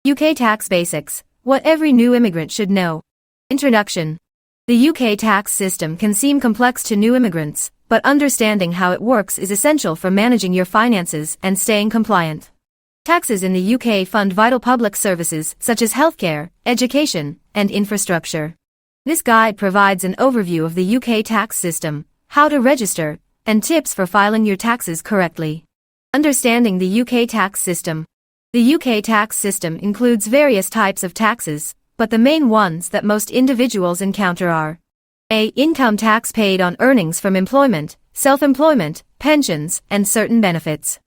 UK Tax Basics, what every new immigrant should know. Introduction. The UK tax system can seem complex to new immigrants, but understanding how it works is essential for managing your finances and staying compliant. Taxes in the UK fund vital public services such as healthcare, education, and infrastructure. This guide provides an overview of the UK tax system, how to register, and tips for filing your taxes correctly. Understanding the UK tax system. The UK tax system includes various types of taxes, but the main ones that most individuals encounter are A. Income tax paid on earnings from employment, self-employment, pensions, and certain benefits.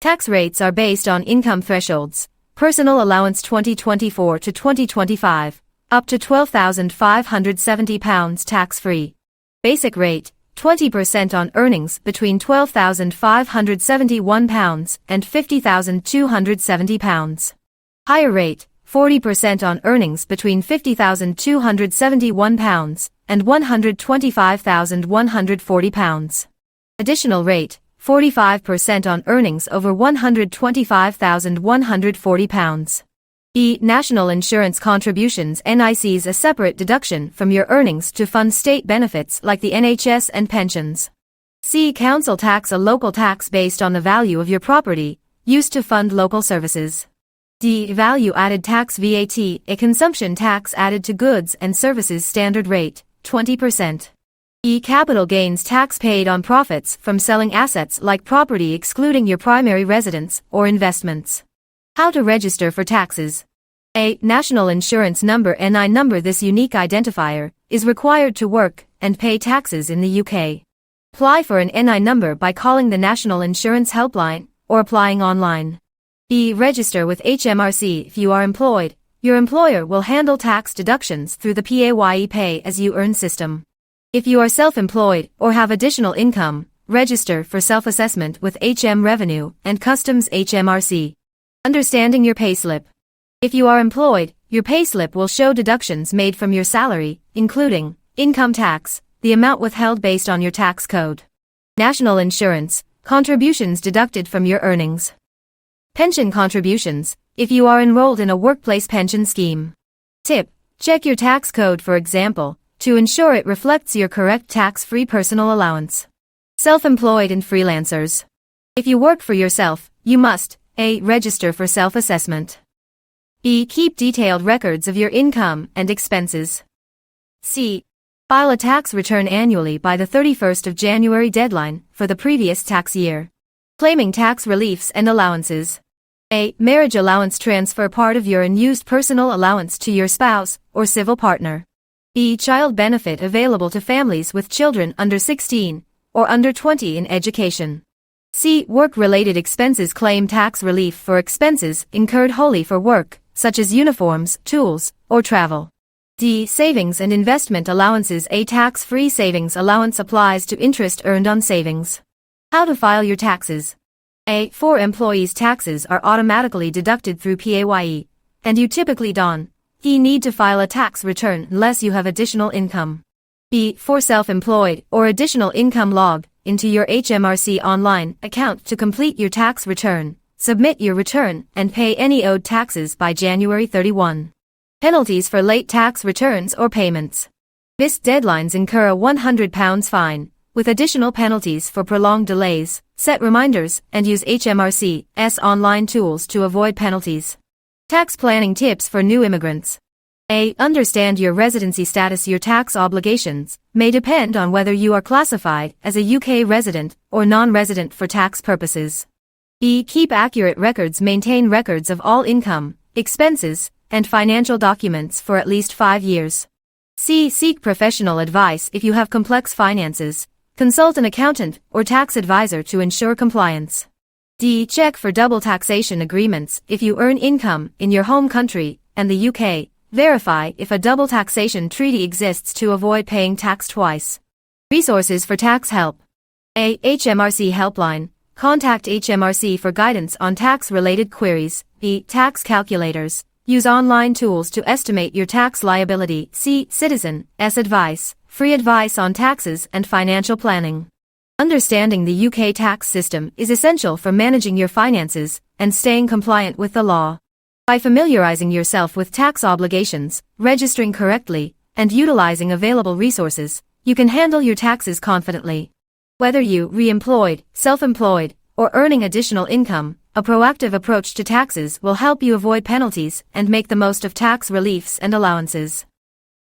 Tax rates are based on income thresholds. Personal allowance 2024 to 2025, up to £12,570 tax-free. Basic rate, 20% on earnings between £12,571 and £50,270. Higher rate, 40% on earnings between £50,271 and £125,140. Additional rate, 45% on earnings over £125,140. E. National Insurance Contributions NICs a separate deduction from your earnings to fund state benefits like the NHS and pensions. C. Council tax a local tax based on the value of your property, used to fund local services. D. Value-added tax VAT a consumption tax added to goods and services standard rate, 20%. E. Capital gains tax paid on profits from selling assets like property excluding your primary residence or investments. How to register for taxes. A. National Insurance Number NI number. This unique identifier is required to work and pay taxes in the UK. Apply for an NI number by calling the National Insurance Helpline or applying online. B. Register with HMRC. If you are employed, your employer will handle tax deductions through the PAYE Pay As You Earn system. If you are self-employed or have additional income, register for self-assessment with HM Revenue and Customs HMRC. Understanding your payslip. If you are employed, your payslip will show deductions made from your salary, including income tax, the amount withheld based on your tax code. National insurance, contributions deducted from your earnings. Pension contributions, if you are enrolled in a workplace pension scheme. Tip: check your tax code for example, to ensure it reflects your correct tax-free personal allowance. Self-employed and freelancers. If you work for yourself, you must A. Register for self-assessment. B. Keep detailed records of your income and expenses. C. File a tax return annually by the 31st of January deadline for the previous tax year. Claiming tax reliefs and allowances. A. Marriage allowance transfer part of your unused personal allowance to your spouse or civil partner. B. Child benefit available to families with children under 16 or under 20 in education. C. Work-related expenses. Claim tax relief for expenses incurred wholly for work, such as uniforms, tools, or travel. D. Savings and investment allowances. A tax-free savings allowance applies to interest earned on savings. How to file your taxes. A. For employees, taxes are automatically deducted through PAYE, and you typically don't need to file a tax return unless you have additional income. B. For self-employed or additional income, log into your HMRC online account to complete your tax return, submit your return, and pay any owed taxes by January 31. Penalties for late tax returns or payments. Missed deadlines incur a £100 fine, with additional penalties for prolonged delays. Set reminders and use HMRC's online tools to avoid penalties. Tax planning tips for new immigrants. A. Understand your residency status. Your tax obligations may depend on whether you are classified as a UK resident or non-resident for tax purposes. B. Keep accurate records. Maintain records of all income, expenses, and financial documents for at least 5 years. C. Seek professional advice. If you have complex finances, consult an accountant or tax advisor to ensure compliance. D. Check for double taxation agreements. If you earn income in your home country and the UK, verify if a double taxation treaty exists to avoid paying tax twice. Resources for tax help. A. HMRC helpline. Contact HMRC for guidance on tax-related queries. B. Tax calculators. Use online tools to estimate your tax liability. C. Citizen's advice. Free advice on taxes and financial planning. Understanding the UK tax system is essential for managing your finances and staying compliant with the law. By familiarizing yourself with tax obligations, registering correctly, and utilizing available resources, you can handle your taxes confidently. Whether you re-employed, self-employed, or earning additional income, a proactive approach to taxes will help you avoid penalties and make the most of tax reliefs and allowances.